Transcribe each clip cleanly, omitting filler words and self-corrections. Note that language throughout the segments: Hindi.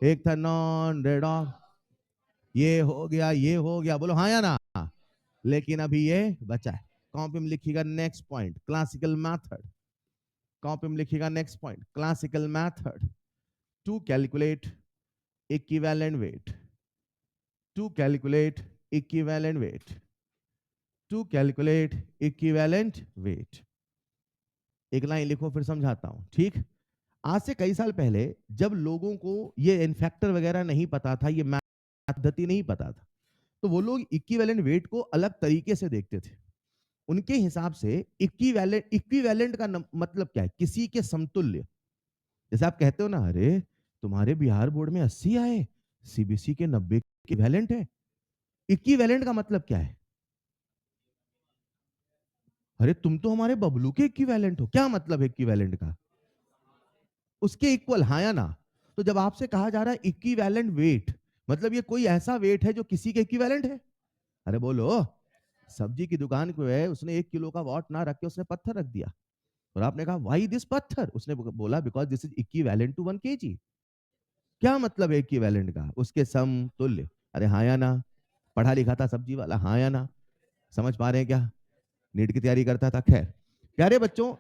एक था नॉन रेडॉक्स, ये हो गया, बोलो हाँ या ना। लेकिन अभी ये बचा है। कॉपी में लिखिएगा next point, classical method. Copy में लिखिएगा next point, classical method to calculate equivalent weight, to calculate equivalent weight, to calculate equivalent weight. एक लाइन लिखो फिर समझाता हूं, ठीक। आज से कई साल पहले जब लोगों को ये इनफैक्टर वगैरह नहीं पता था, ये पद्धति नहीं पता था, तो वो लोग इक्विवेलेंट वेट को अलग तरीके से देखते थे। उनके हिसाब से इक्विवेलेंट का मतलब क्या है, किसी के समतुल्य। जैसे आप कहते हो ना, अरे तुम्हारे बिहार बोर्ड में 80 आए, सीबीएसई के 90 इक्विवेलेंट है। इक्विवेलेंट का मतलब क्या है? अरे तुम तो हमारे बबलू के इक्विवेलेंट हो। क्या मतलब है इक्विवेलेंट का? उसके इक्वल, हाँ या ना। तो जब आपसे कहा जा रहा है इक्विवेलेंट वेट, मतलब ये कोई ऐसा वेट है जो किसी के इक्विवेलेंट है। अरे बोलो, सब्जी की दुकान को है, उसने 1 किलो का वॉट ना रख के उसने पत्थर रख दिया, और आपने कहा व्हाई दिस पत्थर, उसने बोला because this is equivalent to 1 kg। क्या मतलब है इक्विवेलेंट का? उसके समतुल्य। अरे हाँ या ना? पढ़ा लिखा था सब्जी वाला, हाँ या ना? समझ पा रहे हैं क्या? नीट की तैयारी करता था। खैर प्यारे बच्चों,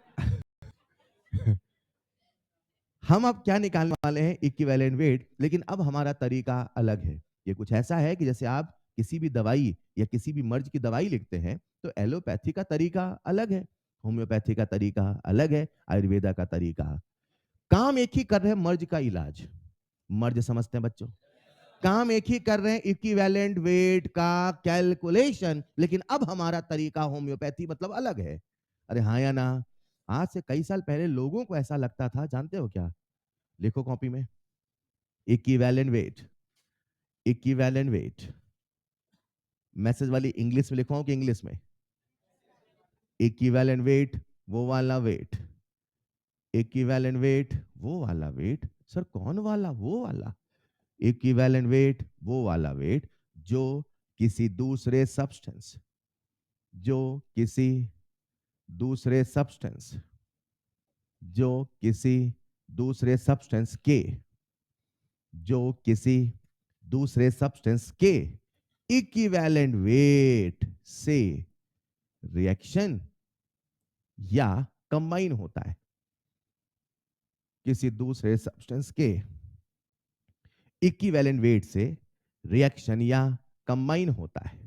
हम अब क्या निकालने वाले हैं, इक्विवेलेंट वेट। लेकिन अब हमारा तरीका अलग है। ये कुछ ऐसा है कि जैसे आप किसी भी दवाई या किसी भी मर्ज की दवाई लिखते हैं, तो एलोपैथी का तरीका अलग है, होम्योपैथी का तरीका अलग है, आयुर्वेदा का तरीका। काम एक ही कर रहे हैं, मर्ज का इलाज। मर्ज समझते हैं बच्चों? काम एक ही कर रहे हैं, इक्विवेलेंट वेट का कैलकुलेशन, लेकिन अब हमारा तरीका होम्योपैथी मतलब अलग है। अरे हाँ या ना? आज से कई साल पहले लोगों को ऐसा लगता था, जानते हो क्या? लिखो कॉपी में, equivalent weight, equivalent weight. Message वाली इंग्लिश में लिखवाऊं कि इंग्लिश में? इक्विवेलेंट वेट वो वाला वेट, इक्विवेलेंट वेट वो वाला वेट। सर कौन वाला? वो वाला। इक्विवेलेंट वेट वो वाला वेट जो किसी दूसरे सब्सटेंस, जो किसी दूसरे सब्सटेंस, जो किसी दूसरे सब्सटेंस के, जो किसी दूसरे सब्सटेंस के इक्विवेलेंट वेट से रिएक्शन या कंबाइन होता है। किसी दूसरे सब्सटेंस के इक्विवेलेंट वेट से रिएक्शन या कंबाइन होता है,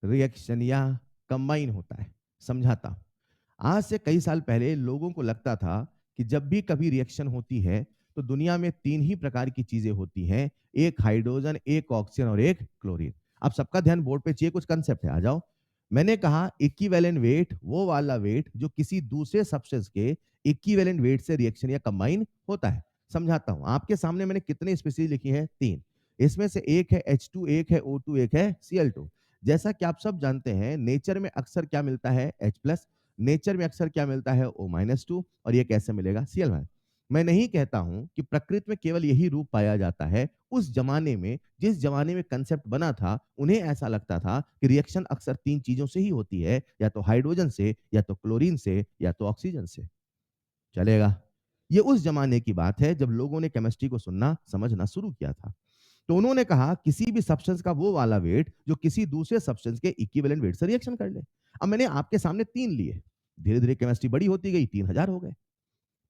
रिएक्शन या कंबाइन होता है। समझाता हूं। आज से कई साल पहले लोगों को लगता था कि जब भी कभी रिएक्शन होती है तो दुनिया में 3 ही प्रकार की चीजें होती हैं, एक हाइड्रोजन, एक ऑक्सीजन और एक क्लोरीन। अब सबका ध्यान बोर्ड पे चाहिए, कुछ कंसेप्ट है, आ जाओ। मैंने कहा इक्विवेलेंट वेट वो वाला वेट जो किसी दूसरे सब्सटेंस के इक्विवेलेंट वेट से रिएक्शन या कंबाइन होता है। समझाता हूं। आपके सामने मैंने कितनी स्पीशीज लिखी है? 3। इसमें से एक है H2, एक है O2, एक है Cl2। जैसा कि आप सब जानते हैं, नेचर में अक्सर क्या मिलता है? H+। नेचर में अक्सर क्या मिलता है? O-2। और ये कैसे मिलेगा? Cl-। मैं नहीं कहता हूं कि प्रकृति में केवल यही रूप पाया जाता है। उस जमाने में, जिस जमाने में कंसेप्ट बना था, उन्हें ऐसा लगता था कि रिएक्शन अक्सर 3 चीजों से ही होती है, या तो हाइड्रोजन से, या तो क्लोरीन से, या तो ऑक्सीजन से। चलेगा? ये उस जमाने की बात है जब लोगों ने केमिस्ट्री को सुनना समझना शुरू किया था। तो उन्होंने कहा किसी भी सब्सटेंस का वो वाला वेट जो किसी दूसरे सब्सटेंस के इक्विवेलेंट वेट से रिएक्शन कर ले। अब मैंने आपके सामने 3 लिए, धीरे धीरे केमिस्ट्री बड़ी होती गई, 3000 हो गए।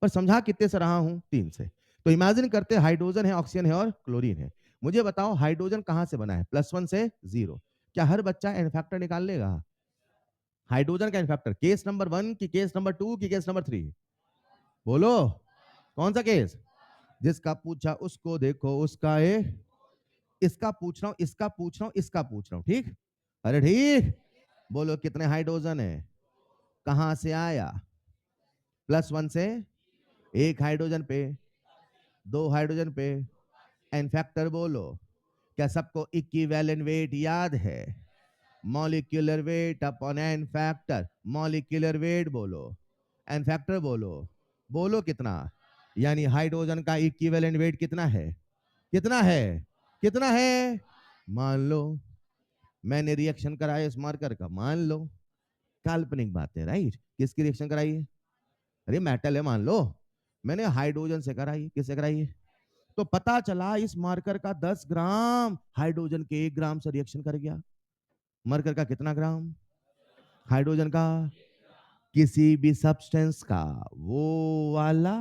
पर समझा कितने से रहा हूं? 3 से। तो इमेजिन करते हैं हाइड्रोजन है, ऑक्सीजन है और क्लोरीन है। मुझे बताओ हाइड्रोजन कहां से बना है? +1 से 0। क्या हर बच्चा एन फैक्टर निकाल लेगा? हाइड्रोजन का एन फैक्टर केस नंबर 1 की केस नंबर 2 की केस नंबर 3? बोलो कौन सा केस? जिसका पूछा उसको देखो उसका ए। इसका पूछ रहा हूं, इसका पूछ रहा हूं, इसका पूछ रहा हूं, ठीक? अरे ठीक। बोलो कितने हाइड्रोजन है? कहां से आया? +1 से। एक हाइड्रोजन पे, 2 हाइड्रोजन पे। एन फैक्टर बोलो। क्या सबको इक्विवेलेंट वेट याद है? Molecular weight upon n factor. Molecular weight बोलो, एन फैक्टर बोलो। बोलो कितना? यानी हाइड्रोजन का इक्विवेलेंट वेट कितना है? कितना है? कितना है? मान लो मैंने रिएक्शन कराया इस मार्कर का, मान लो। काल्पनिक बात है, राइट? किसकी रिएक्शन कराई है? अरे मेटल है, मान लो। मैंने हाइड्रोजन से कराई, किससे कराई है? तो पता चला इस मार्कर का 10 ग्राम हाइड्रोजन के 1 ग्राम से रिएक्शन कर गया। मार्कर का कितना ग्राम? हाइड्रोजन का किसी भी सब्सटेंस का वो वाला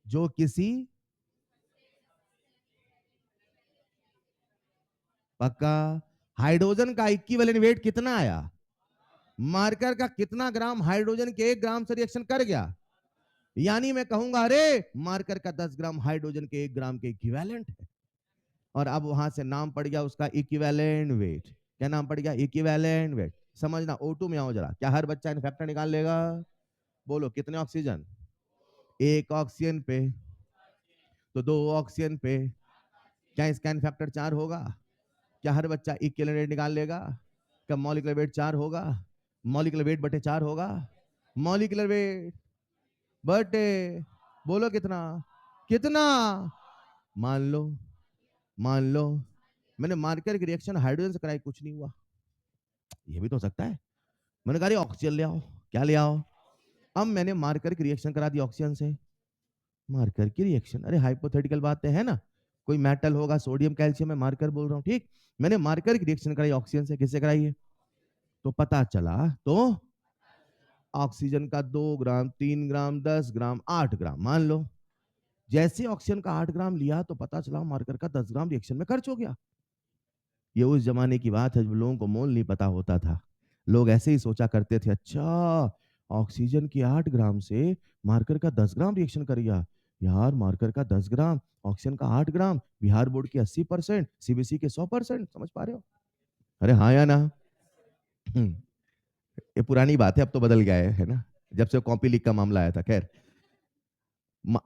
जो किसी, पक्का, हाइड्रोजन का इक्विवेलेंट वेट कितना आया? मार्कर का कितना ग्राम हाइड्रोजन के 1 ग्राम से रिएक्शन कर गया? यानी मैं कहूंगा अरे मार्कर का 10 ग्राम हाइड्रोजन के 1 ग्राम के इक्विवेलेंट है। और अब वहां से नाम पड़ गया उसका इक्विवेलेंट वेट। क्या नाम पड़ गया? Equivalent weight. समझना, O2 में आओ जरा, क्या हर बच्चा इन फैक्टर निकाल लेगा? बोलो कितने ऑक्सीजन? एक ऑक्सीजन पे तो दो ऑक्सीजन पे, क्या इसका इन फैक्टर 4 होगा? क्या हर बच्चा इक्विवेलेंट वेट निकाल लेगा? क्या मॉलिक्यूलर वेट 4 होगा? मॉलिक्यूलर वेट बटे 4 होगा? मॉलिक्यूलर वेट बटे, बोलो कितना? कितना? मान लो, मान लो मैंने मार्कर की रिएक्शन हाइड्रोजन से कराई, कुछ नहीं हुआ। ये भी तो हो सकता है। मैंने कहा ऑक्सीजन ले आओ। क्या ले आओ? अब मैंने मार्कर की रिएक्शन करा दी ऑक्सीजन से। मार्कर की रिएक्शन, अरे हाइपोथेटिकल बातें है ना, कोई मेटल होगा, सोडियम कैल्शियम, मैं मार्कर बोल रहा हूँ, ठीक। मैंने मार्कर की रिएक्शन कराई ऑक्सीजन से। किससे कराई है? तो पता चला, तो ऑक्सीजन का 2 ग्राम, 3 ग्राम, 10 ग्राम, 8 ग्राम, मान लो। जैसे ऑक्सीजन का 8 ग्राम लिया तो पता चला मार्कर का 10 ग्राम रिएक्शन में खर्च हो गया। ये उस जमाने की बात है जब लोगों को मोल नहीं पता होता था। लोग ऐसे ही सोचा करते थे, अच्छा ऑक्सीजन की 8 ग्राम से मार्कर का 10 ग्राम रिएक्शन कर गया। यार मार्कर का 10 ग्राम, ऑक्सीजन का 8 ग्राम, बिहार बोर्ड की 80%, सीबीएसई के 100%। समझ पा रहे हो? अरे हाँ या ना? हम्म, ये पुरानी बात है, अब तो बदल गया है ना, जब से कॉपी लीक का मामला आया था। खैर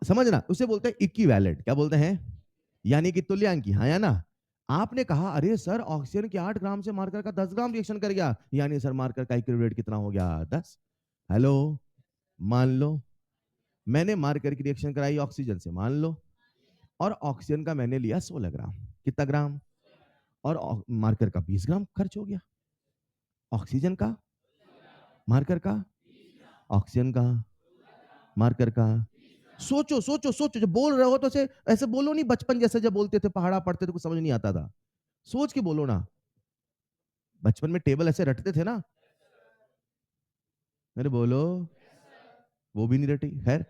समझना, उसे बोलते हैं इक्विवेलेंट। क्या बोलते हैं? यानी कि तुल्यांकी। हाँ या ना? आपने कहा अरे सर ऑक्सीजन के 8 ग्राम से मार्कर का 10 ग्राम रिएक्शन कर गया, यानी सर मार्कर का इक्विवेलेंट कितना हो गया? 10। हेलो, मान लो मैंने मार्कर की रिएक्शन कराई ऑक्सीजन से, मान लो, और ऑक्सीजन का मैंने लिया 16 ग्राम। कितना ग्राम? और मार्कर का 20 ग्राम खर्च हो गया। ऑक्सीजन का, मार्कर का, ऑक्सीजन का, मार्कर का। सोचो सोचो सोचो, जब बोल रहे हो तो ऐसे बोलो नहीं, बचपन जैसे जब बोलते थे, पहाड़ा पढ़ते थे, कुछ समझ नहीं आता था। सोच के बोलो ना। बचपन में टेबल ऐसे रटते थे ना। अरे बोलो। वो भी नहीं रटी, खैर।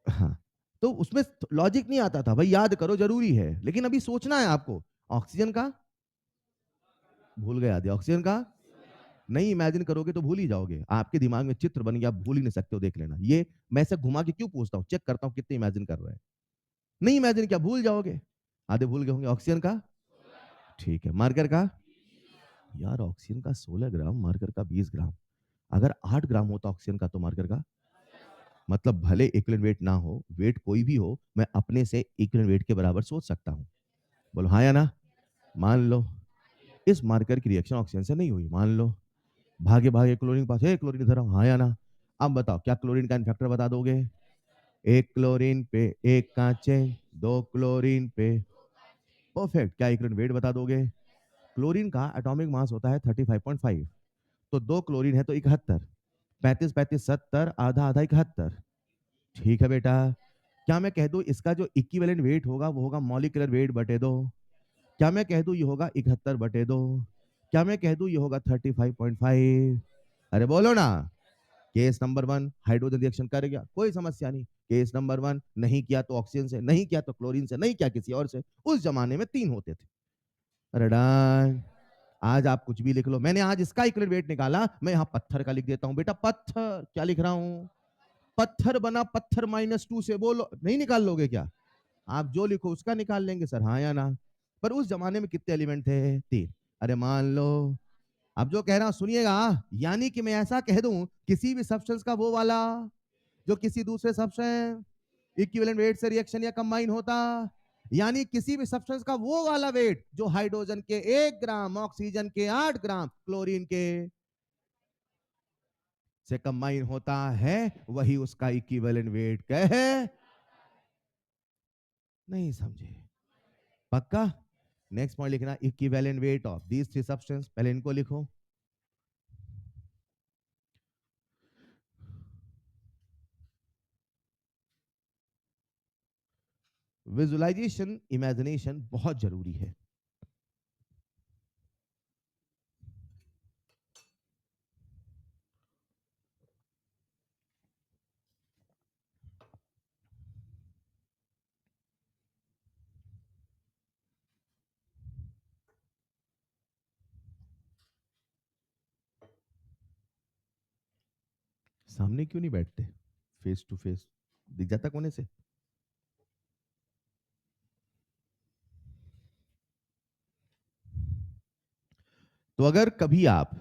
हाँ, तो उसमें लॉजिक नहीं आता था भाई, याद करो जरूरी है, लेकिन अभी सोचना है आपको। ऑक्सीजन का, भूल गए आदि। ऑक्सीजन का नहीं इमेजिन करोगे तो भूल ही जाओगे, आपके दिमाग में चित्र बन गया, भूल ही नहीं सकते हो। देख लेना, ये मैं ऐसे घुमा के क्यों पूछता हूँ, चेक करता हूँ कितने इमेजिन कर रहे हैं। नहीं इमेजिन क्या, भूल जाओगे। आधे भूल गए होंगे। ऑक्सीजन का, ठीक है। मार्कर का, यार ऑक्सीजन का 16 ग्राम, मार्कर का 20 ग्राम। अगर 8 ग्राम होता ऑक्सीजन का तो मार्कर का, मतलब भले इक्विवेलेंट वेट ना हो, वेट कोई भी हो, मैं अपने से इक्विवेलेंट वेट के बराबर सोच सकता हूं। बोलो हाँ या ना? मान लो इस मार्कर की रिएक्शन ऑक्सीजन से नहीं हुई, मान लो, भागे भागे क्लोरीन के पास है, क्लोरीन इधर आओ, हाँ या ना? अब बताओ क्या क्लोरीन का इनफैक्टर बता दोगे? एक क्लोरीन पे एक कांचे, दो क्लोरीन पे, परफेक्ट। क्या इक्विवेलेंट वेट बता दोगे? क्लोरीन का एटॉमिक मास होता है 35.5, तो दो क्लोरीन है तो 71, 35 35 70, आधा आधा 71। ठीक है बेटा। क्या मैं कह दूं इसका जो इक्विवेलेंट वेट होगा वो होगा मॉलिक्यूलर वेट बटे दो? क्या मैं कह दूं ये होगा 71 बटे दो? क्या मैं कह दूं ये होगा 35.5? अरे बोलो ना। केस नंबर 1 हाइड्रोजन रिएक्शन कर गया, कोई समस्या नहीं। केस नंबर 1 नहीं किया तो ऑक्सीजन से, नहीं किया तो क्लोरीन से, नहीं किया किसी और से। उस जमाने में 3 होते थे। अरे डन। आज आप कुछ भी लिख लो, मैंने आज इसका इक्विवेलेंट वेट निकाला, मैं यहाँ पत्थर का लिख देता हूँ बेटा। पत्थर क्या लिख रहा हूँ? पत्थर बना पत्थर -2 से। बोलो नहीं निकाल लोगे क्या? आप जो लिखो उसका निकाल लेंगे सर, हाँ या ना? पर उस जमाने में कितने एलिमेंट थे? 3। अरे मान लो, अब जो कह रहा हूं सुनिएगा, यानी कि मैं ऐसा कह दूं किसी भी सब्सटेंस का वो वाला जो किसी दूसरे सब्सटेंस इक्विवेलेंट वेट से रिएक्शन या कंबाइन होता, यानी किसी भी सब्सटेंस का वो वाला वेट जो हाइड्रोजन के 1 ग्राम, ऑक्सीजन के 8 ग्राम, क्लोरीन के से कंबाइन होता है, वही उसका इक्विवेलेंट वेट कहे। नहीं समझे? पक्का? नेक्स्ट पॉइंट लिखना, equivalent weight of these three substance. पहले इनको लिखो। विजुअलाइजेशन, इमेजिनेशन बहुत जरूरी है। सामने क्यों नहीं बैठते? फेस टू फेस दिख जाता कोने से। तो अगर कभी आप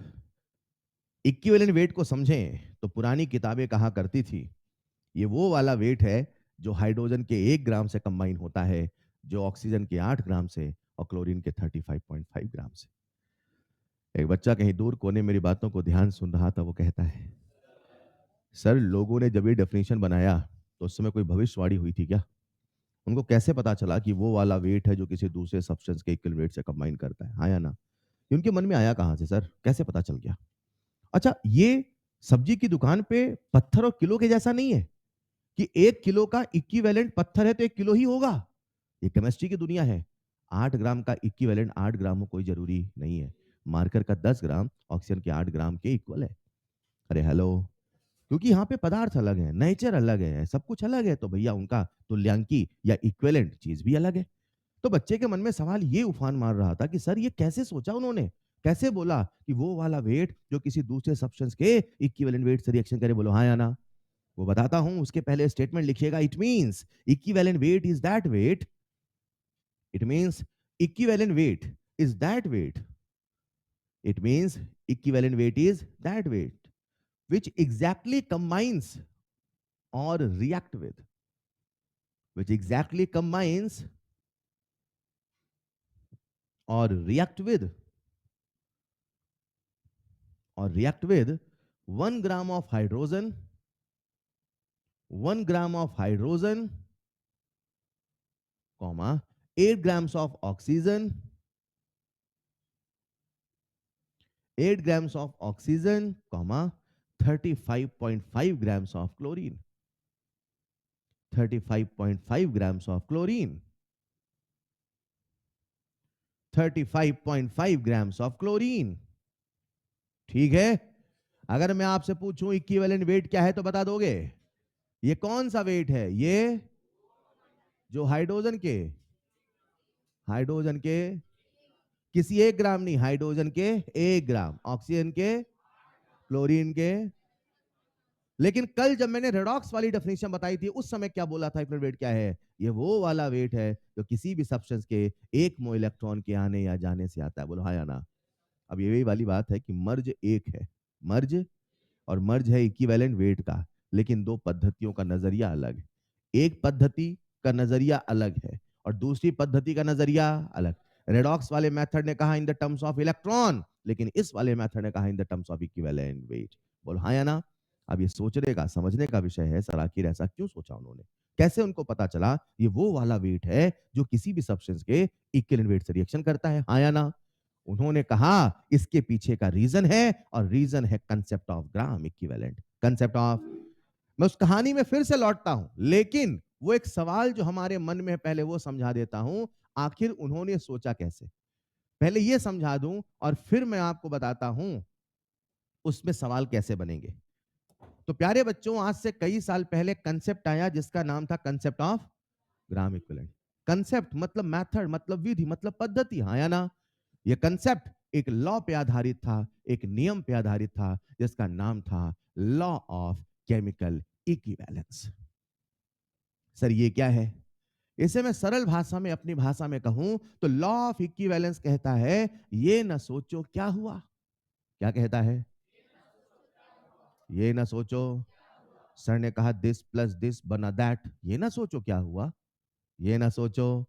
इक्विवेलेंट वेट को समझें तो पुरानी किताबें कहा करती थी ये वो वाला वेट है जो हाइड्रोजन के 1 ग्राम से कंबाइन होता है, जो ऑक्सीजन के 8 ग्राम से और क्लोरीन के 35.5 ग्राम से। एक बच्चा कहीं दूर कोने मेरी बातों को ध्यान सुन रहा था, वो कहता है, सर लोगों ने जब ये डेफिनेशन बनाया तो उस समय कोई भविष्यवाणी हुई थी क्या? उनको कैसे पता चला कि वो वाला वेट है जो किसी दूसरे सब्सटेंस के इक्वल वेट से कंबाइन करता है? हाँ या ना? ये उनके मन में आया कहाँ से सर? कैसे पता चल गया? अच्छा, ये सब्जी की दुकान पे पत्थर और किलो के जैसा नहीं है कि 1 किलो का इक्विवेलेंट पत्थर है तो 1 किलो ही होगा। ये केमिस्ट्री की दुनिया है। 8 ग्राम का इक्विवेलेंट 8 ग्राम हो कोई जरूरी नहीं है। मार्कर का 10 ग्राम ऑक्सीजन के 8 ग्राम के इक्वल है। अरे हेलो, क्योंकि यहाँ पे पदार्थ अलग है, नेचर अलग है, सब कुछ अलग है, तो भैया उनका तुल्यांकी या इक्विवेलेंट चीज भी अलग है। तो बच्चे के मन में सवाल ये उफान मार रहा था कि सर ये कैसे सोचा उन्होंने, कैसे बोला कि वो वाला वेट जो किसी दूसरे सब्सटेंस के इक्विवेलेंट वेट से रिएक्शन करे? बोलो हाँ या ना। वो बताता हूं, उसके पहले स्टेटमेंट लिखिएगा। It means equivalent weight is that weight, it means equivalent weight is that weight, it means equivalent weight is that weight which exactly combines or react with, which exactly combines or react with or react with 1 gram of hydrogen, 1 gram of hydrogen, comma 8 grams of oxygen, 8 grams of oxygen, comma 35.5 grams of chlorine, 35.5 grams of chlorine, 35.5 grams of chlorine। ठीक है? अगर मैं आपसे पूछूं इक्विवेलेंट वेट क्या है तो बता दोगे? ये कौन सा वेट है? ये जो हाइड्रोजन के किसी 1 ग्राम नहीं, हाइड्रोजन के 1 ग्राम, ऑक्सीजन के, क्लोरीन के। लेकिन कल जब मैंने रेडॉक्स वाली डेफिनेशन बताई थी उस समय क्या बोला था इक्विवेलेंट वेट क्या है? ये वो वाला वेट है जो किसी भी सब्सटेंस के 1 मोल इलेक्ट्रॉन के आने या जाने से आता है। बोलो हाँ या ना। अब यही वाली बात है कि मर्ज एक है, मर्ज और मर्ज है इक्विवेलेंट वेट का, लेकिन दो पद्धतियों का नजरिया अलग है। एक पद्धति का नजरिया अलग है और दूसरी पद्धति का नजरिया अलग। रेडॉक्स वाले मेथड ने कहा in the terms of electron, लेकिन इस वाले मेथड ने कहा in the terms of equivalent weight. बोलो हाँ या ना। अब ये सोचने का, समझने का विषय है, सर आखिर ऐसा क्यों सोचा उन्होंने, कैसे उनको पता चला ये वो वाला वेट है जो किसी भी सब्सटेंस के इक्विवेलेंट वेट से रिएक्शन करता है? हाँ या ना। उन्होंने कहा इसके पीछे का रीजन है, और रीजन है concept of gram equivalent, concept of. मैं उस कहानी में फिर से लौटता हूं, लेकिन वो एक सवाल जो हमारे मन में है पहले वो समझा देता हूं। आखिर उन्होंने सोचा कैसे, पहले ये समझा दूं और फिर मैं आपको बताता हूं उसमें सवाल कैसे बनेंगे। तो प्यारे बच्चों, आज से कई साल पहले कंसेप्ट आया जिसका नाम था concept of gram equivalent. Concept मतलब मेथड, मतलब विधि, मतलब पद्धति, हाँ या ना। ये कंसेप्ट एक लॉ पे आधारित था, एक नियम पे आधारित था जिसका नाम था law of chemical equivalence. Sir ये क्या है? इसे मैं सरल भाषा में, अपनी भाषा में कहूं तो लॉ ऑफ इक्विवेलेंस कहता है ये न सोचो क्या हुआ। क्या कहता है? ये ना सोचो। सर ने कहा दिस प्लस दिस बना दैट, ये ना सोचो क्या हुआ, ये ना सोचो।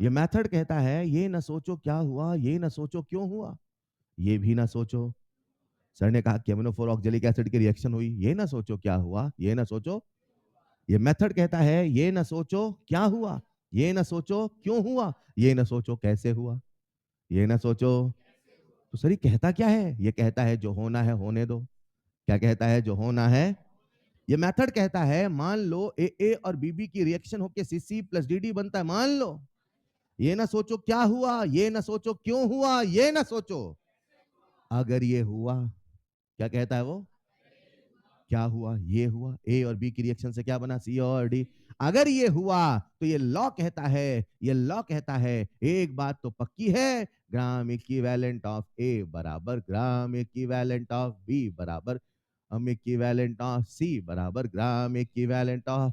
ये मेथड कहता है ये ना सोचो क्या हुआ, ये ना सोचो क्यों हुआ, ये भी ना सोचो। सर ने कहा केमिनोफोर ऑक्जेलिक एसिड की रिएक्शन हुई, ये ना सोचो क्या हुआ, ये ना सोचो। ये मेथड कहता है ये ना सोचो क्या हुआ, ये ना सोचो क्यों हुआ, ये ना सोचो कैसे हुआ, ये ना सोचो। तो सर ये कहता क्या है? ये कहता है जो होना है होने दो। क्या कहता है? जो होना है। ये मेथड कहता है मान लो ए और बीबी की रिएक्शन होके सीसी प्लस डीडी बनता है, मान लो। ये ना सोचो क्या हुआ, ये ना सोचो क्यों हुआ, ये ना सोचो अगर ये हुआ। क्या कहता है वो? क्या हुआ? ये हुआ। ए और बी की रिएक्शन से क्या बना? सी और डी। अगर ये हुआ तो ये लॉ कहता है, ये लॉ कहता है एक बात तो पक्की है, ग्राम इक्विवेलेंट ऑफ ए बराबर ग्राम इक्विवेलेंट ऑफ बी बराबर इक्विवेलेंट ऑफ सी बराबर ग्राम इक्विवेलेंट ऑफ।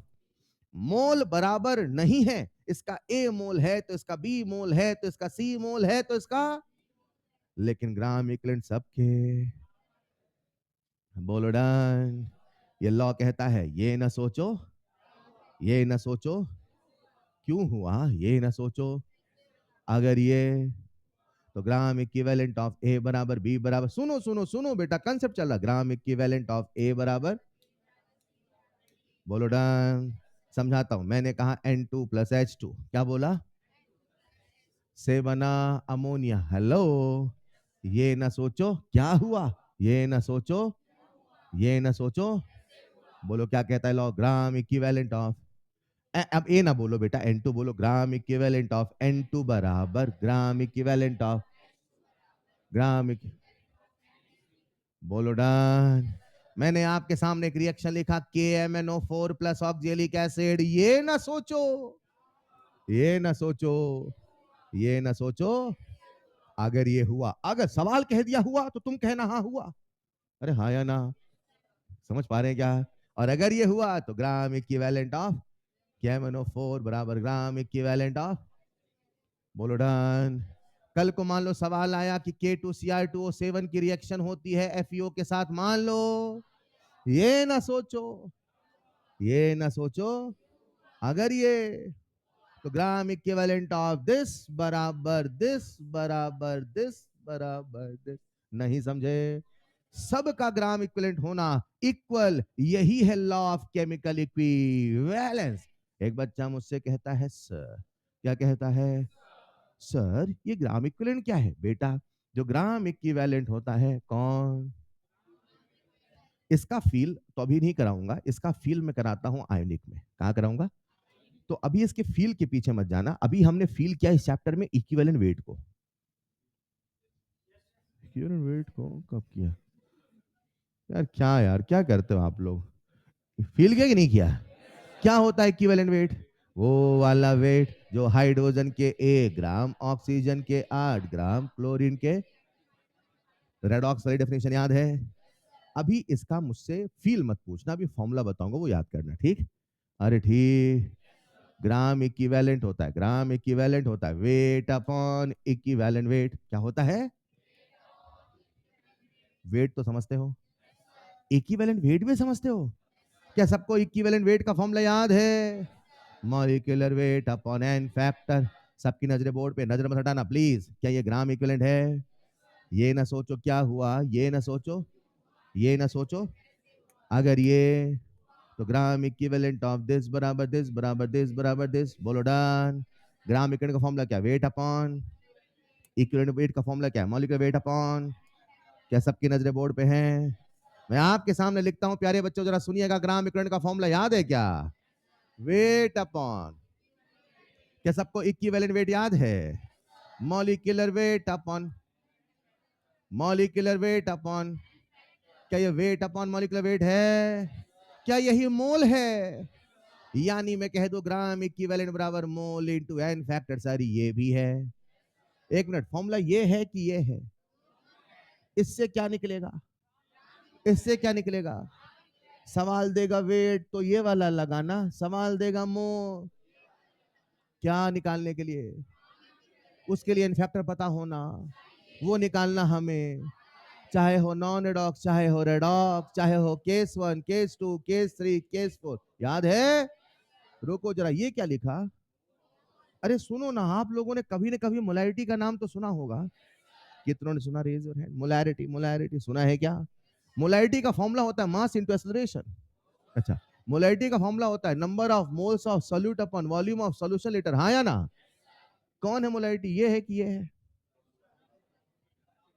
मोल बराबर नहीं है, इसका ए मोल है तो इसका बी मोल है तो इसका सी मोल है तो इसका, लेकिन ग्राम इक्विवेलेंट सबके। बोलो डन। ये लॉ कहता है ये ना सोचो, ये ना सोचो क्यों हुआ, ये ना सोचो अगर ये, तो ग्राम इक्विवेलेंट ऑफ ए बराबर बी बराबर, सुनो सुनो सुनो बेटा, कंसेप्ट चल रहा, ग्राम इक्विवेलेंट ऑफ ए बराबर, बोलो डन। समझाता हूं, मैंने कहा N2 प्लस H2, क्या बोला? से बना अमोनिया। हेलो, ये ना सोचो क्या हुआ, ये ना सोचो, ये ना सोचो, बोलो क्या कहता है लॉ? ग्राम इक्विवेलेंट ऑफ, अब ए ना बोलो बेटा, N2 बोलो, ग्राम इक्विवेलेंट ऑफ N2 बराबर ग्राम इक्विवेलेंट ऑफ ग्राम, बोलो डन। मैंने आपके सामने एक रिएक्शन लिखा KMnO4 प्लस ऑक्जेलिक एसिड, ये ना सोचो, ये ना सोचो, ये ना सोचो अगर ये हुआ। अगर सवाल कह दिया हुआ तो तुम कहना हाँ हुआ, अरे हाँ या ना, समझ पा रहे हैं क्या? और अगर ये हुआ तो ग्राम इक्विवेलेंट ऑफ KMnO4 बराबर ग्राम इक्विवेलेंट ऑफ, बोलो डन। कल को मान लो सवाल आया कि K2Cr2O7 की रिएक्शन होती है FeO के साथ, मान लो, ये ना सोचो, ये ना सोचो अगर ये, तो ग्राम इक्विवेलेंट ऑफ दिस बराबर दिस बराबर दिस बराबर दिस। नहीं समझे? सबका ग्राम इक्विवेलेंट होना इक्वल, यही है लॉ ऑफ केमिकल इक्विवेलेंस। एक बच्चा मुझसे कहता है सर, क्या कहता है? सर ये ग्राम इक्विवेलेंट क्या है? बेटा जो ग्राम इक्विवेलेंट होता है, कौन? इसका फील तो अभी नहीं कराऊंगा, इसका फील मैं कराता हूं आयोनिक में। कहां कराऊंगा? तो अभी इसके फील के पीछे मत जाना, अभी हमने फील किया इस चैप्टर में इक्विवेलेंट वेट को। इक्विवेलेंट वेट को कब किया यार? क्या यार, क्या करते हो आप लोग? फील किया कि नहीं किया? क्या होता है इक्विवेलेंट वेट? वो वाला वेट जो हाइड्रोजन के 1 ग्राम, ऑक्सीजन के 8 ग्राम, क्लोरीन के, रेडॉक्स वाली डेफिनेशन याद है? अभी इसका मुझसे फील मत पूछना, अभी फॉर्मूला बताऊंगा वो याद करना, ठीक? अरे ठीक। ग्राम इक्विवेलेंट होता है, ग्राम इक्विवेलेंट होता है वेट अपॉन इक्विवेलेंट वेट। क्या होता है? वेट तो समझते हो, इक्विवेलेंट वेट भी समझते हो? क्या सबको इक्विवेलेंट वेट का फॉर्मूला याद है? Molecular weight upon n factor. सबकी नजरें बोर्ड पे, नजर मत हटाना प्लीज। क्या ये ग्राम इक्विवेलेंट है? ये ना सोचो क्या हुआ, ये ना सोचो, ये ना सोचो अगर ये, तो ग्राम इक्विवेलेंट ऑफ दिस बराबर दिस बराबर दिस बराबर दिस, बोलो डन। ग्राम इक्विवेलेंट का फॉर्मूला क्या? वेट अपॉन इक्विवेलेंट वेट का फॉर्मूला क्या है? मॉलिक्यूलर वेट अपॉन, क्या सबकी नजरें बोर्ड पे हैं? मैं आपके सामने लिखता हूं, प्यारे बच्चों जरा सुनिएगा, ग्राम इक्विवेलेंट का फॉर्मूला याद है क्या? वेट अपॉन, क्या सबको इक्विवेलेंट वेट याद है? Molecular weight upon, molecular weight upon, क्या ये वेट अपॉन मॉलिक्यूलर वेट है? क्या यही मोल है? यानी मैं कह दो ग्राम इक्विवेलेंट बराबर मोल इनटू एन फैक्टर, सर ये भी है। एक मिनट, फॉर्मूला ये है कि ये है? इससे क्या निकलेगा? इससे क्या निकलेगा? सवाल देगा वेट तो ये वाला लगाना, सवाल देगा मोल, क्या निकालने के लिए? उसके लिए इनफैक्टर पता होना, वो निकालना हमें, चाहे हो नॉन रेडॉक्स, चाहे हो रेडॉक्स, चाहे हो केस 1, केस 2, केस 3, केस 4, याद है? रुको जरा, ये क्या लिखा? अरे सुनो ना, आप लोगों ने कभी न कभी मोलैरिटी का नाम तो सुना होगा, कितनों ने सुना? Raise your hand. Molarity, molarity सुना है क्या? मोलैरिटी का फॉर्मूला होता है मास इनटू एक्सेलरेशन। अच्छा, मोलैरिटी का फॉर्मूला होता है number of moles of solute upon volume of solution litre, हाँ या ना? कौन है मोलैरिटी? ये है कि ये है?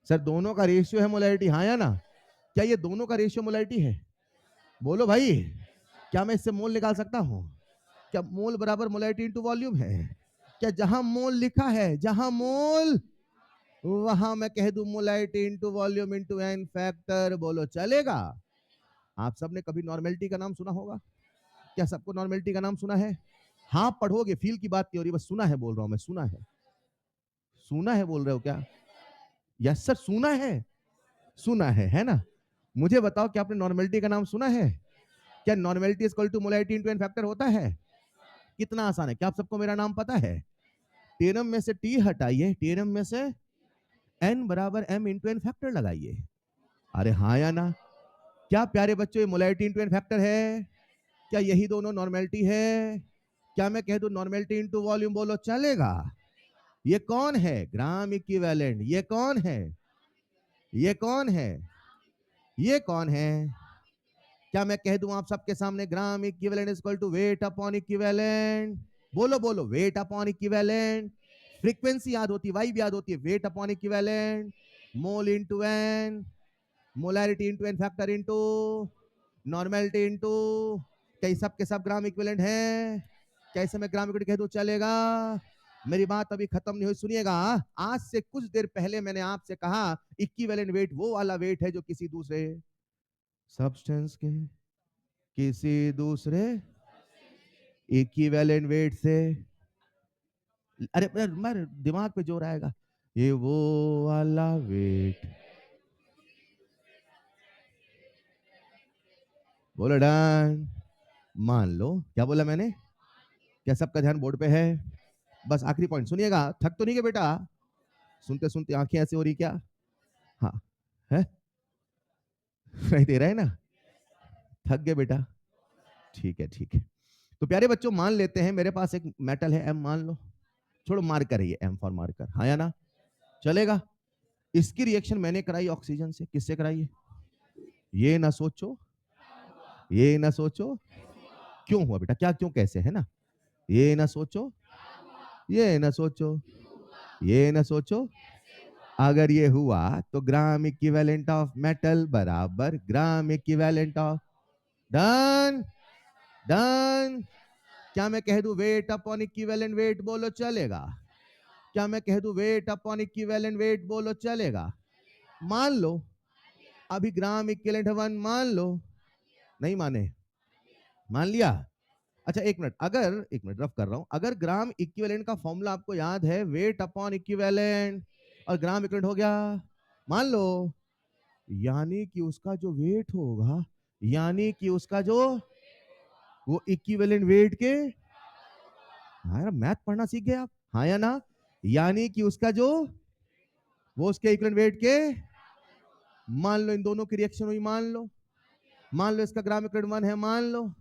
सर दोनों का रेशियो है मोलैरिटी, हाँ या ना? क्या ये दोनों का रेशियो मोलैरिटी है? बोलो भाई। क्या मैं इससे मोल निकाल सकता हूं? क्या मोल बराबर मोलैरिटी इंटू वॉल्यूम है? क्या जहां मोल लिखा है, जहां मोल, वहां मैं कह दूं molarity into volume into n factor, बोलो चलेगा? आप सबने कभी नॉर्मेलिटी का नाम सुना होगा? क्या सबको नॉर्मेलिटी का नाम सुना है? हाँ पढ़ोगे, फील की बात नहीं हो रही, बस सुना है बोल रहा हूं मैं, सुना है। सुना है बोल रहे हो क्या? यस सर, सुना है। सुना है ना? मुझे बताओ कि आपने नॉर्मेलिटी का नाम सुना है? क्या normality is equal to molarity into n factor होता है? कितना आसान है, क्या आप सबको मेरा नाम पता है? टेनम में से टी हटाइए, टेनम में से एन बराबर एम इंटू एन फैक्टर लगाइए। अरे हाँ या ना? क्या प्यारे बच्चों, ये मोलैरिटी इंटू एन फैक्टर है? क्या यही दोनों नॉर्मेलिटी है? क्या मैं कह दूं नॉर्मेलिटी इंटू वॉल्यूम, बोलो चलेगा? ये कौन है? Gram equivalent. ये कौन है? ये कौन है? ये कौन है? क्या मैं कह दूं आप सबके सामने gram equivalent is equal to weight upon equivalent? बोलो बोलो, वेट अपॉन इक्विवेलेंट। फ्रीक्वेंसी याद होती है, वाइब याद होती है, weight upon equivalent, mole into n, molarity into n factor into normality into, क्या सब के सब ग्राम इक्विवेलेंट है? कैसे मैं ग्राम इक्विवेलेंट कह दूं चलेगा? मेरी बात अभी खत्म नहीं हुई, सुनिएगा। आज से कुछ देर पहले मैंने आपसे कहा इक्विवेलेंट वेट वो वाला वेट है जो किसी दूसरे सब्सटेंस के, किसी दूसरे इक्विवेलेंट वेट से, अरे मर दिमाग पे जोर आएगा, ये वो वाला वेट, बोलो डन। मान लो, क्या बोला मैंने? क्या सबका ध्यान बोर्ड पे है? बस आखिरी पॉइंट सुनिएगा, थक तो नहीं गए बेटा? सुनते सुनते आंखें ऐसे हो रही क्या? हाँ है, नहीं दे रहा है ना? थक गए बेटा? ठीक है ठीक है। तो प्यारे बच्चों, मान लेते हैं मेरे पास एक मेटल है एम, मान लो, छोड़ो मार्कर है ये, एम फॉर मार्कर, हाँ या ना? चलेगा? इसकी रिएक्शन मैंने कराई ऑक्सीजन से, किससे कराई है? ये ना सोचो, ये ना सोचो क्यों हुआ बेटा, क्या क्यों कैसे, है ना? ये ना सोचो, ये ना सोचो, ये ना सोचो। अगर ये हुआ तो ग्राम इक्विवेलेंट ऑफ मेटल बराबर gram equivalent of, done done. क्या मैं कह दूं वेट अपॉन इक्विवेलेंट वेट, बोलो चलेगा? क्या मैं कह दूं वेट अपॉन इक्विवेलेंट वेट, बोलो चलेगा? मान लो अभी ग्राम इक्विवेलेंट 1, मान लो। नहीं माने? मान लिया? अच्छा एक मिनट, अगर एक मिनट रफ कर रहा हूं, अगर ग्राम इक्विवेलेंट का फॉर्मूला आपको याद है, वेट अपॉन इक्विवेलेंट, और ग्राम इक्विवेलेंट हो गया, मान लो, यानी कि उसका जो वेट होगा, यानी कि उसका जो, वो इक्विवेलेंट वेट के, हाँ यार मैथ पढ़ना सीख गए आप, हाँ या ना? यानी कि उसका जो, वो उसके इक्विवेलेंट वेट के, मान लो इन दोनों की रिएक्शन हुई, मान लो, मान लो इसका ग्राम इक्विवेलेंट 1 है, मान लो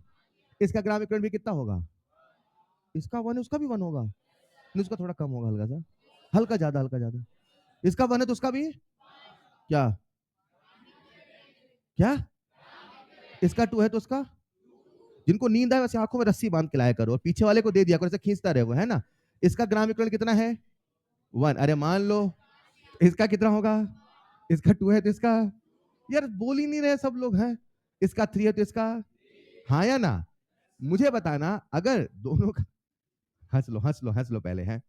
इसका ग्राम इक्विवेलेंट भी कितना होगा? इसका 1 है, उसका भी 1 होगा, नहीं उसका थोड़ा कम होगा, हल्का सा, हल्का ज्यादा, हल्का ज्यादा। इसका 1 है तो उसका भी क्या? क्या? इसका 2 है तो उसका, जिनको नींद आए वैसे आंखों में रस्सी बांध के लाया करो और पीछे वाले को दे दिया करो, ऐसे खींचता रहे वो, है ना? इसका ग्राम इक्विवेलेंट कितना है? 1। अरे मान लो इसका कितना होगा? इसका 2 है तो इसका, यार बोल ही नहीं रहे सब लोग हैं। इसका 3 है तो इसका, हाँ या ना? मुझे बताना, अगर दोनों का, हंस लो हंस लो हंस लो पहले, है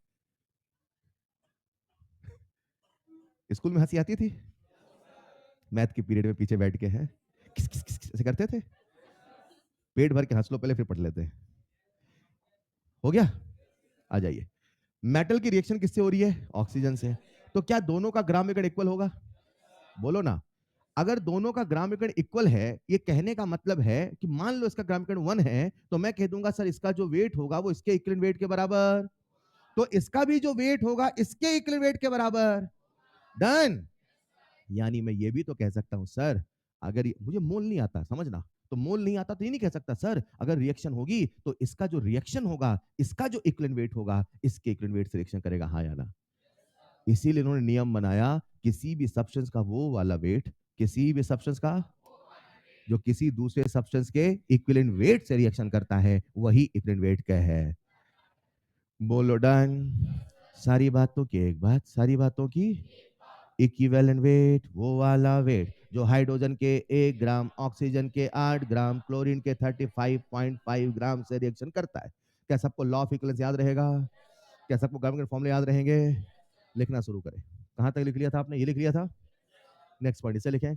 स्कूल में हंसी आती थी? मैथ के पीरियड में पीछे बैठ के, है किस किस किस ऐसे करते थे? पेट भर के हंस लो पहले, फिर पढ़ लेते हैं। हो गया? आ जाइए। मेटल की रिएक्शन किससे हो रही है? ऑक्सीजन से। तो क्या दोनों का ग्राम इक्विवेलेंट इक्वल होगा? बोलो ना। अगर दोनों का ग्राम इक्विवेलेंट इक्वल है, ये कहने का मतलब है कि मान लो इसका ग्राम इक्विवेलेंट 1 है, तो मैं कह दूंगा सर इसका जो वेट होगा वो इसके इक्विवेलेंट वेट के बराबर, तो इसका भी जो वेट होगा इसके इक्विवेलेंट वेट के बराबर, डन। यानी मैं ये भी तो कह सकता हूं सर, अगर मुझे मोल नहीं आता, समझना, तो मोल नहीं आता तो ये नहीं कह सकता सर अगर रिएक्शन होगी तो इसका जो रिएक्शन होगा, इसका जो इक्विवेलेंट वेट होगा इसके इक्विवेलेंट वेट से रिएक्शन करेगा, हाँ या ना? इसीलिए इन्होंने नियम बनाया, किसी भी सब्सटेंस का वो वाला वेट, किसी भी सब्सटेंस का जो किसी दूसरे सब्सटेंस के इक्विवेलेंट वेट से रिएक्शन करता है, वही इक्विवेलेंट वेट का है। बोलो डन। सारी बातों की एक बात, सारी बातों की इक्विवेलेंट वेट, वो वाला वेट। जो हाइड्रोजन के 1 ग्राम, ऑक्सीजन के 8 ग्राम, क्लोरीन के 35.5 ग्राम से रिएक्शन करता है। क्या सबको लॉ ऑफ इक्विवेलेंस याद रहेगा? क्या सबको ग्राम के फॉर्मूले याद रहेंगे? लिखना शुरू करें। कहां तक लिख लिया था आपने? ये लिख लिया था। नेक्स्ट पॉइंट इसे लिखें।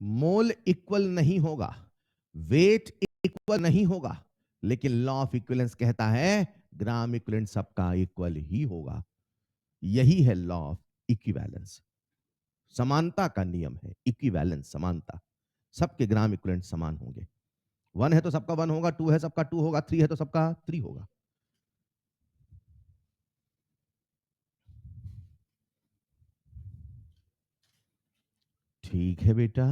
मोल इक्वल नहीं होगा, वेट इक्वल नहीं होगा, लेकिन लॉ ऑफ इक्विवेलेंस कहता है ग्राम इक्विवेलेंट सबका इक्वल ही होगा। यही है लॉ ऑफ इक्विवेलेंस। समानता का नियम है इक्विवेलेंस, समानता। सबके ग्राम इक्विवेलेंट समान होंगे। 1 है तो सबका 1 होगा, 2 है सबका 2 होगा, 3 है तो सबका 3 होगा। ठीक है बेटा,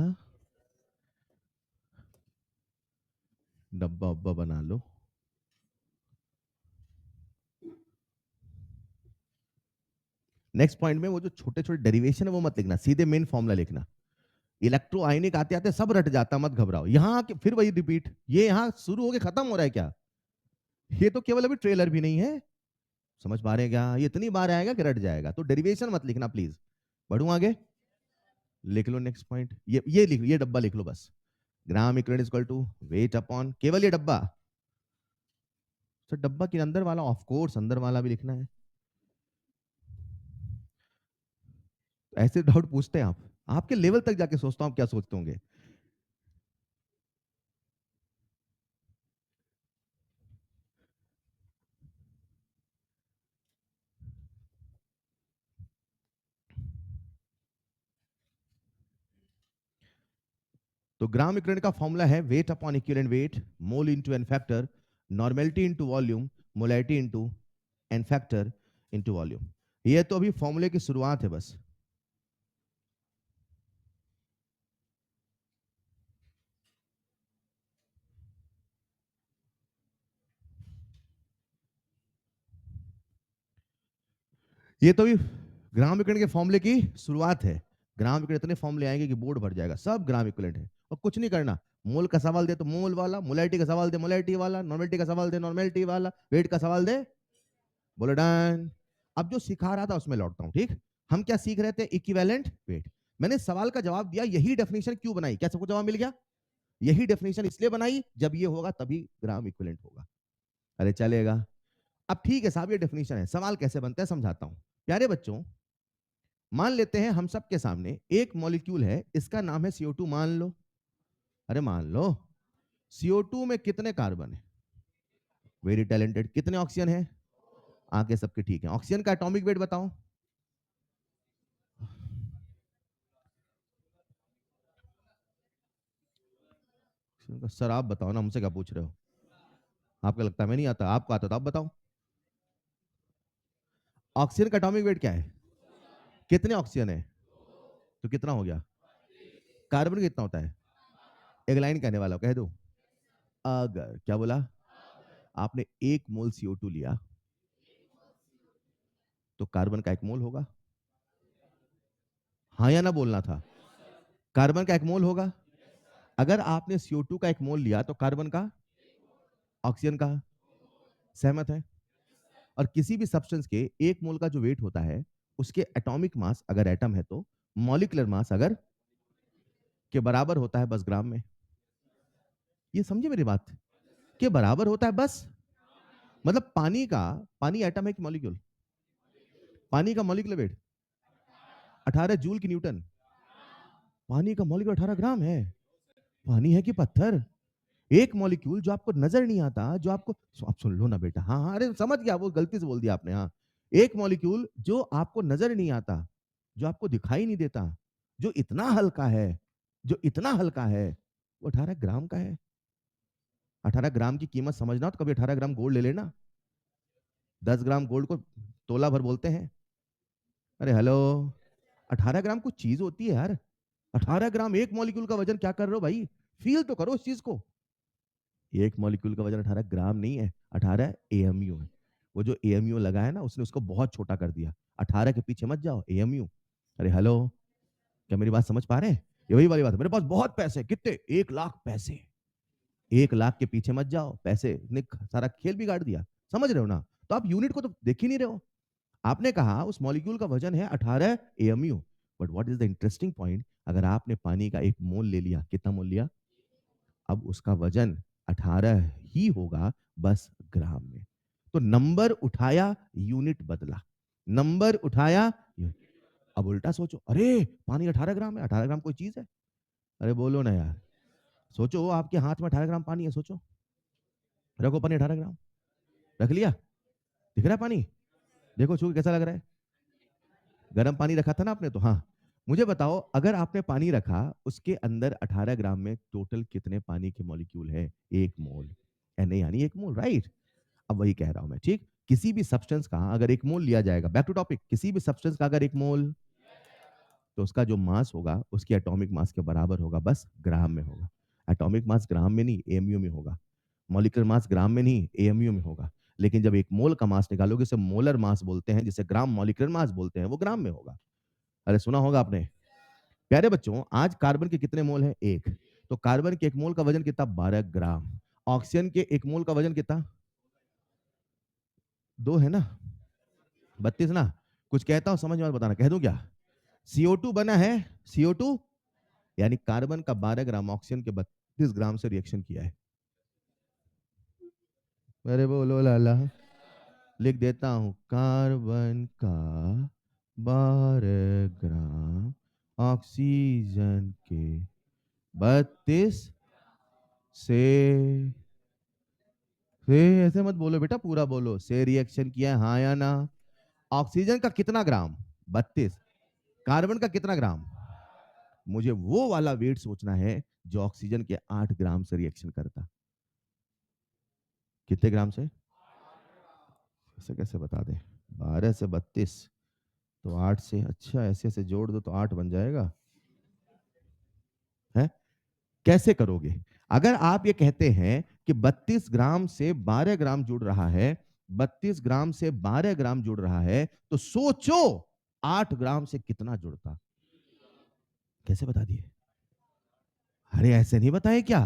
डब्बा उब्बा बना लो। नेक्स्ट पॉइंट में वो जो छोटे छोटे डेरिवेशन है वो मत लिखना, सीधे मेन फॉर्मूला लिखना। इलेक्ट्रो आयनिक आते आते सब रट जाता, मत घबराओ। यहां फिर वही रिपीट, ये यहां शुरू होके खत्म हो रहा है क्या? ये तो केवल अभी ट्रेलर भी नहीं है। समझ पा रहे हैं क्या? ये इतनी बार आएगा कि रट जाएगा, तो डेरिवेशन मत लिखना प्लीज। बढ़ू आगे, लिख लो नेक्स्ट पॉइंट। ये लिख, ये डब्बा लिख लो बस। Gram equivalent equal to weight upon, केवल ये डब्बा। तो डब्बा के अंदर वाला, ऑफ कोर्स अंदर वाला भी लिखना है। ऐसे डाउट पूछते हैं आप, आपके लेवल तक जाके सोचता हूं आप क्या सोचते होंगे। तो ग्राम इक्विवेलेंट का फॉर्मूला है weight upon equivalent weight, mole into n factor, normality into volume, molarity into n factor into volume. ये तो अभी फॉर्मूले की शुरुआत है बस। ये तो भी ग्राम इक्विवेलेंट के फॉर्मूले की शुरुआत है। ग्राम इक्विवेलेंट इतने फॉर्मूले आएंगे कि बोर्ड भर जाएगा, सब ग्राम इक्विवेलेंट है। और कुछ नहीं करना, मोल का सवाल दे तो मोल वाला, मोलैरिटी का सवाल दे मोलैरिटी वाला, नॉर्मेलिटी का सवाल दे नॉर्मेलिटी वाला, वेट का सवाल दे, बोलो डन। अब जो सिखा रहा था उसमें लौटता हूं, ठीक। हम क्या सीख रहे थे? Equivalent weight. मैंने सवाल का जवाब दिया, यही डेफिनेशन क्यों बनाई? क्या सबको जवाब मिल गया? यही डेफिनेशन इसलिए बनाई, जब ये होगा तभी ग्राम इक्विवेलेंट होगा। अरे चलेगा। अब ठीक है साहब, ये डेफिनेशन है, सवाल कैसे बनता है समझाता हूं। प्यारे बच्चों, मान लेते हैं हम सबके सामने एक मॉलिक्यूल है, इसका नाम है CO2 मान लो। अरे मान लो, CO2 में कितने कार्बन है? Very talented. कितने ऑक्सीजन है? आगे सबके ठीक है। ऑक्सीजन का एटॉमिक वेट बताओ। सर आप बताओ ना, मुझसे क्या पूछ रहे हो? आपको लगता है मैं नहीं आता? आपको आता तो आप बताओ। ऑक्सीजन का एटॉमिक वेट क्या है? कितने ऑक्सीजन है? तो कितना हो गया? कार्बन कितना होता है? एक लाइन कहने वाला कह दो। अगर, क्या बोला? आपने 1 मोल CO2 लिया तो कार्बन का 1 मोल होगा। हाँ या ना बोलना था। कार्बन का 1 मोल होगा। अगर आपने CO2 का 1 मोल लिया तो कार्बन का, ऑक्सीजन का। सहमत है? और किसी भी सब्सटेंस के 1 मोल का जो वेट होता है, उसके एटॉमिक मास अगर एटम है तो मॉलिक्यूलर मास अगर के बराबर होता है बस ग्राम में। ये समझे मेरी बात? के बराबर होता है बस। मतलब पानी का, पानी एटम है कि मॉलिक्यूल? पानी का मॉलिक्यूलर वेट 18 जूल की न्यूटन। पानी का मॉलिक्यूल 18 ग्राम है। पानी है कि पत्थर? एक मॉलिक्यूल जो आपको नजर नहीं आता, जो आपको, आप सुन लो ना बेटा, हाँ हाँ, अरे समझ गया, वो गलती से बोल दिया आपने, हाँ। एक मॉलिक्यूल जो आपको नजर नहीं आता, जो आपको दिखाई नहीं देता, जो इतना हल्का है, जो इतना हल्का है, वो 18 ग्राम का है। 18 ग्राम की कीमत समझना, तो कभी 18 ग्राम गोल्ड ले लेना। 10 ग्राम गोल्ड को तोला भर बोलते हैं। अरे हेलो, 18 ग्राम कुछ चीज होती है यार। 18 ग्राम एक मॉलिक्यूल का वजन, क्या कर रहे हो भाई? फील तो करो उस चीज को। एक मॉलिक्यूल का वजन 18 ग्राम नहीं है, 18 एएमयू है। वो जो एएमयू लगा है ना, उसने उसको बहुत छोटा कर दिया। 18 के पीछे मत जाओ, एएमयू। अरे हेलो, क्या मेरी बात समझ पा रहे हैं? ये वही वाली बात है, मेरे पास बहुत पैसे, कितने? 1 लाख पैसे। 1 लाख के पीछे मत जाओ, पैसे ने सारा खेल बिगाड़ दिया। समझ रहे हो ना? तो आप यूनिट को तो देख ही नहीं रहे हो। आपने कहा उस मॉलिक्यूल का वजन है 18 AMU, but what is the interesting point, अगर आपने पानी का 1 मोल ले लिया, कितना मोल लिया? अब उसका वजन 18 ही होगा, बस ग्राम में। तो नंबर उठाया, यूनिट बदला। नंबर उठाया, अब उल्टा सोचो, अरे पानी 18 ग्राम है, 18 ग्राम कोई चीज है? अरे बोलो ना यार। सोचो, आपके हाथ में 18 ग्राम पानी है, सोचो। रखो पानी 18 ग्राम, रख लिया? दिख रहा है पानी? देखो छू के कैसा लग रहा है? गर्म पानी रखा था ना आपने, तो हाँ। मुझे बताओ, अगर आपने पानी रखा, उसके अंदर 18 ग्राम में टोटल कितने पानी के मॉलिक्यूल है? 1 मोल। एन यानी 1 मोल, राइट? अब वही कह रहा हूं मैं, ठीक। किसी भी सब्सटेंस का अगर 1 मोल लिया जाएगा, बैक टू टॉपिक, किसी भी सब्सटेंस का अगर 1 मोल, तो उसका जो मास होगा, उसकी एटॉमिक मास के बराबर होगा, बस ग्राम में होगा। एटॉमिक मास ग्राम में नहीं, एएमयू में होगा। मॉलिक्यूलर मास ग्राम में नहीं, एएमयू में होगा। लेकिन जब 1 मोल का मास निकालोगे, उसे मोलर मास बोलते हैं, जिसे ग्राम मॉलिक्यूलर मास बोलते हैं, वो ग्राम में होगा। अरे सुना होगा आपने। प्यारे बच्चों, आज कार्बन के कितने मोल हैं? 1। तो कार्बन के 1 मोल का वजन कितना? 12 ग्राम। ऑक्सीजन के 1 मोल का वजन कितना? 2 है ना? 32 ना? कुछ कहता हूं, समझ में मत बताना, कह दूं क्या? CO2 बना है, CO2, यानी कार्बन का 12 ग्राम ऑक्सीजन के 32 ग्राम से रिएक्शन किया है। अरे बोलो लाला। लिख देता हूं, कार्बन का 12 ग्राम ऑक्सीजन के 32 से ऐसे मत बोलो बेटा, पूरा बोलो, से रिएक्शन किया है, हाँ या ना? ऑक्सीजन का कितना ग्राम? 32। कार्बन का कितना ग्राम? मुझे वो वाला वेट सोचना है जो ऑक्सीजन के 8 ग्राम से रिएक्शन करता। कितने ग्राम से? ऐसे कैसे बता दें? 12 से 32, तो 8 से, अच्छा ऐसे ऐसे जोड़ दो तो 8 बन जाएगा है। कैसे करोगे? अगर आप ये कहते हैं कि 32 ग्राम से 12 ग्राम जुड़ रहा है, 32 ग्राम से 12 ग्राम जुड़ रहा है, तो सोचो 8 ग्राम से कितना जुड़ता। कैसे बता दिए? अरे ऐसे नहीं बताए क्या?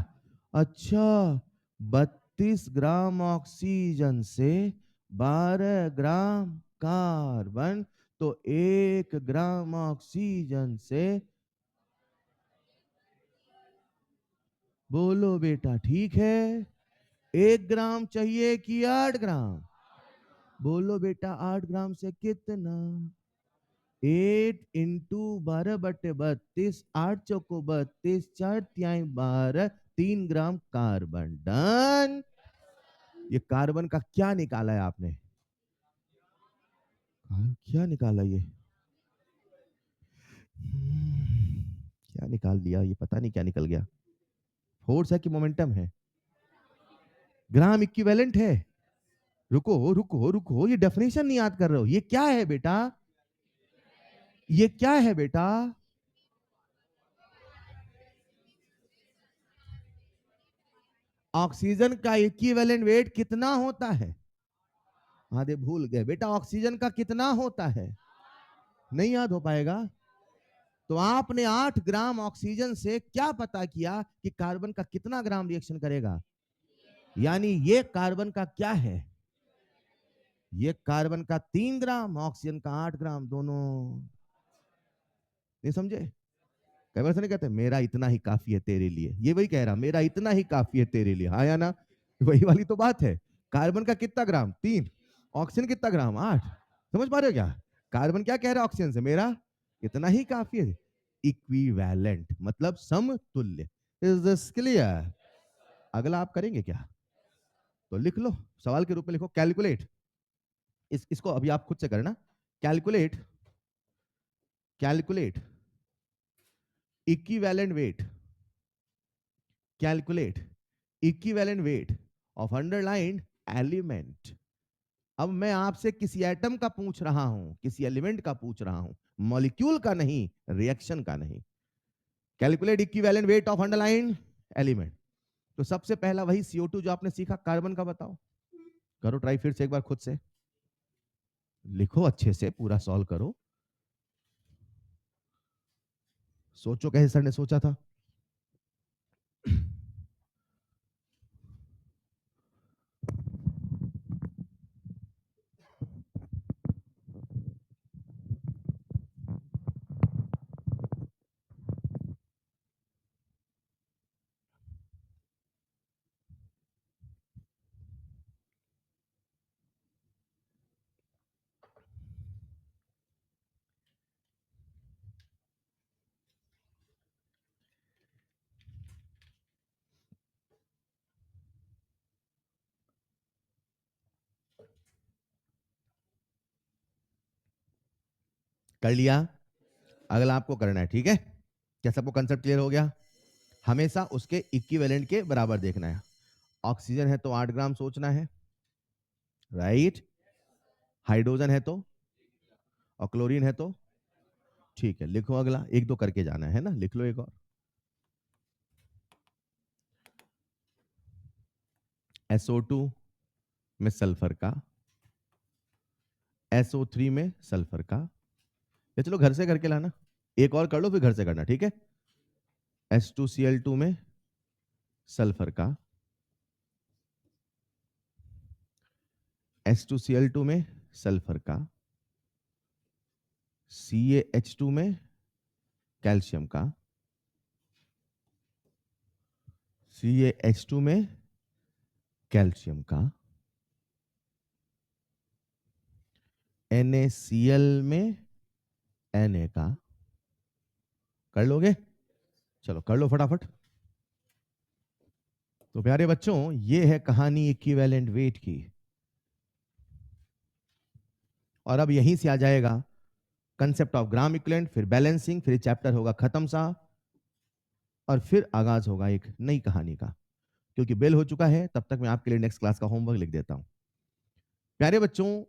अच्छा, 32 ग्राम ऑक्सीजन से 12 ग्राम कार्बन, तो 1 ग्राम ऑक्सीजन से, बोलो बेटा ठीक है? 1 ग्राम चाहिए कि 8 ग्राम? बोलो बेटा, 8 ग्राम से कितना? 8 × 12/32, 8 चौको 32, 4 तिहाई 12, 3 ग्राम कार्बन। डन। ये कार्बन का क्या निकाला है आपने? क्या निकाला ये? क्या निकाल दिया ये, पता नहीं क्या निकल गया। फोर्स है कि मोमेंटम है? ग्राम इक्विवेलेंट है। रुको रुको रुको, ये डेफिनेशन नहीं याद कर रहे हो, ये क्या है बेटा? ये क्या है बेटा? ऑक्सीजन का इक्विवेलेंट वेट कितना होता है? आधे भूल गए बेटा, ऑक्सीजन का कितना होता है? नहीं याद हो पाएगा? तो आपने 8 ग्राम ऑक्सीजन से क्या पता किया कि कार्बन का कितना ग्राम रिएक्शन करेगा? यानी ये कार्बन का क्या है? ये कार्बन का 3 ग्राम, ऑक्सीजन का 8 ग्राम, दोनों। नहीं समझे? कई बार नहीं कहते मेरा इतना ही काफी है तेरे लिए, ये वही कह रहा, मेरा इतना ही काफी है तेरे लिए, हाँ या ना? वही वाली तो बात है। कार्बन का कितना ग्राम? 3। ऑक्सीजन कितना ग्राम? 8। समझ पा रहे हो क्या? कार्बन क्या कह रहा है ऑक्सीजन से? मेरा इतना ही काफी है। इक्विवेलेंट मतलब समतुल्य। Is this clear? अगला आप करेंगे क्या? तो लिख लो, सवाल के रूप में लिखो कैलकुलेट। इसको अभी आप खुद से करना। Calculate, calculate equivalent wait, calculate equivalent weight of underlined element. अब मैं आपसे किसी एटम का पूछ रहा हूं, किसी एलिमेंट का पूछ रहा हूं, मॉलिक्यूल का नहीं, रिएक्शन का नहीं। Calculate equivalent weight of underlined element. तो सबसे पहला वही CO2 जो आपने सीखा, कार्बन का बताओ। करो ट्राई फिर से एक बार खुद से, लिखो अच्छे से, पूरा सॉल्व करो, सोचो कैसे सर ने सोचा था। कर लिया? अगला आपको करना है, ठीक है? क्या सबको कंसेप्ट क्लियर हो गया? हमेशा उसके इक्विवेलेंट के बराबर देखना है। ऑक्सीजन है तो 8 ग्राम सोचना है, राइट? हाइड्रोजन है तो, और क्लोरीन है तो, ठीक है। लिखो अगला, एक दो करके जाना है ना, लिख लो एक और। SO2 में सल्फर का, SO3 में सल्फर का। ये चलो घर से करके लाना, एक और कर लो फिर घर से करना, ठीक है? H2Cl2 में सल्फर का, H2Cl2 में सल्फर का, CaH2 में कैल्शियम का, CaH2 में कैल्शियम का, NaCl में Na का। कर लोगे? चलो कर लो फटाफट। तो प्यारे बच्चों, ये है कहानी इक्विवेलेंट वेट की। और अब यहीं से आ जाएगा कंसेप्ट ऑफ ग्राम इक्विवेलेंट, फिर बैलेंसिंग, फिर चैप्टर होगा खत्म सा, और फिर आगाज होगा एक नई कहानी का। क्योंकि बेल हो चुका है, तब तक मैं आपके लिए नेक्स्ट क्लास का होमवर्क लिख देता हूं। प्यारे बच्चों,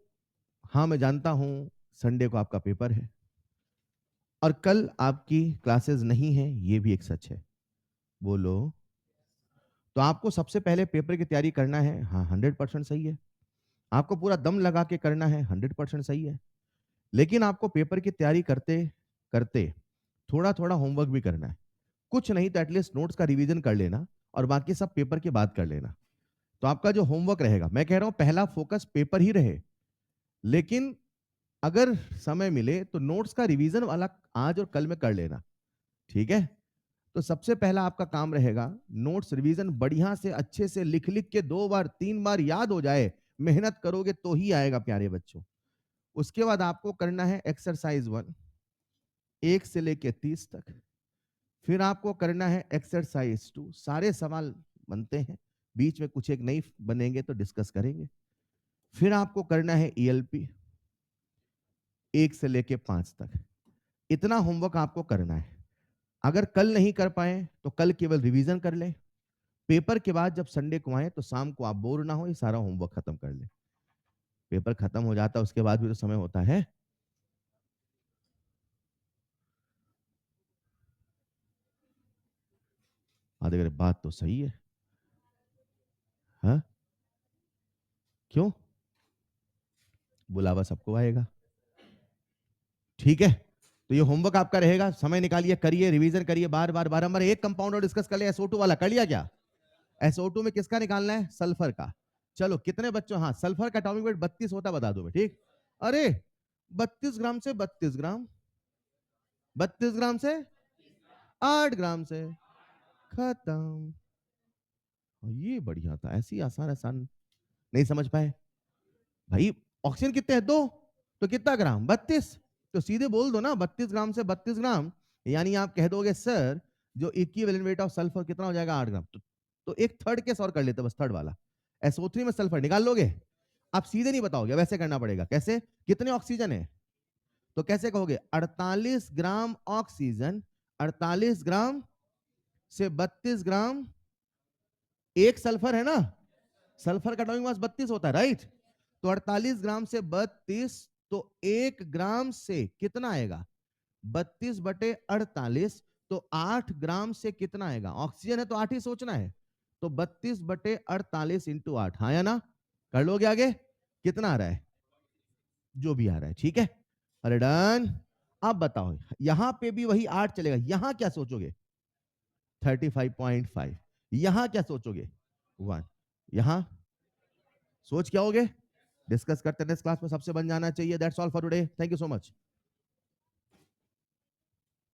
हाँ मैं जानता हूं संडे को आपका पेपर है और कल आपकी क्लासेस नहीं है, ये भी एक सच है। बोलो। तो आपको सबसे पहले पेपर की तैयारी करना है, हाँ 100% सही है। आपको पूरा दम लगा के करना है, 100% सही है। लेकिन आपको पेपर की तैयारी करते करते थोड़ा थोड़ा होमवर्क भी करना है। कुछ नहीं तो एटलीस्ट नोट्स का रिवीजन कर लेना, और बाकी सब पेपर के बाद कर लेना। तो आपका जो होमवर्क रहेगा, मैं कह रहा हूं पहला फोकस पेपर ही रहे, लेकिन अगर समय मिले तो नोट्स का रिवीजन वाला आज और कल में कर लेना, ठीक है? तो सबसे पहला आपका काम रहेगा, नोट्स रिवीजन बढ़िया से अच्छे से लिख लिख के 2 बार 3 बार याद हो जाए। मेहनत करोगे तो ही आएगा प्यारे बच्चों। उसके बाद आपको करना है एक्सरसाइज 1, 1 से लेके 30 तक। फिर आपको करना है एक्सरसाइज 2, सारे सवाल बनते हैं, बीच में कुछ एक नहीं बनेंगे तो डिस्कस करेंगे। फिर आपको करना है ELP 1 से लेके 5 तक। इतना होमवर्क आपको करना है। अगर कल नहीं कर पाए तो कल केवल रिवीजन कर ले। पेपर के बाद जब संडे को आए तो शाम को आप बोर ना हो, ये सारा होमवर्क खत्म कर ले। पेपर खत्म हो जाता है, उसके बाद भी तो समय होता है। आधे घंटे बात तो सही है। हाँ, क्यों? बुलावा सबको आएगा, ठीक है? तो ये होमवर्क आपका रहेगा, समय निकालिए, करिए, रिवीजन करिए, बार बार बारंबार। एक कंपाउंड और डिस्कस कर लिया, SO2 वाला कर लिया क्या? SO2 में किसका निकालना है? सल्फर का। चलो कितने बच्चों, हाँ सल्फर का एटॉमिक वेट 32 होता, बता दो मैं, ठीक? अरे 32 ग्राम से 32 ग्राम, 32 ग्राम से 8 ग्राम से खत्म। ये बढ़िया था, ऐसी आसान आसान नहीं समझ पाए भाई? ऑक्सीजन कितने हैं? 2, तो कितना ग्राम? 32। तो सीधे बोल दो ना, 32 ग्राम से 32 ग्राम, यानी आप कह दोगे सर जो इक्विवेलेंट वेट ऑफ सल्फर कितना हो जाएगा? 8 ग्राम। तो एक थर्ड केस और कर लेते बस, थर्ड वाला। SO3 में सल्फर निकाल लोगे, आप सीधे नहीं बताओगे, वैसे करना पड़ेगा। कैसे? कितने ऑक्सीजन है? तो कैसे कहोगे? 48 ग्राम ऑक्सीजन 48 ग्राम से 32 ग्राम, एक सल्फर है ना, सल्फर का एटॉमिक मास 32 होता है, राइट? तो 48 ग्राम से 32, तो 1 ग्राम से कितना आएगा? 32/48, तो 8 ग्राम से कितना आएगा? ऑक्सीजन है तो 8 ही सोचना है, तो 32/48 इंटू 8, हाँ या ना? कर लोगे आगे? कितना आ रहा है? जो भी आ रहा है, ठीक है। अरे डन। अब बताओ, यहां पे भी वही 8 चलेगा, यहां क्या सोचोगे? 35.5। यहां क्या सोचोगे? 1। यहां सोच क्या होगे? डिस्कस करते हैं नेक्स्ट क्लास में, सबसे बन जाना चाहिए। That's all for today, thank you so much.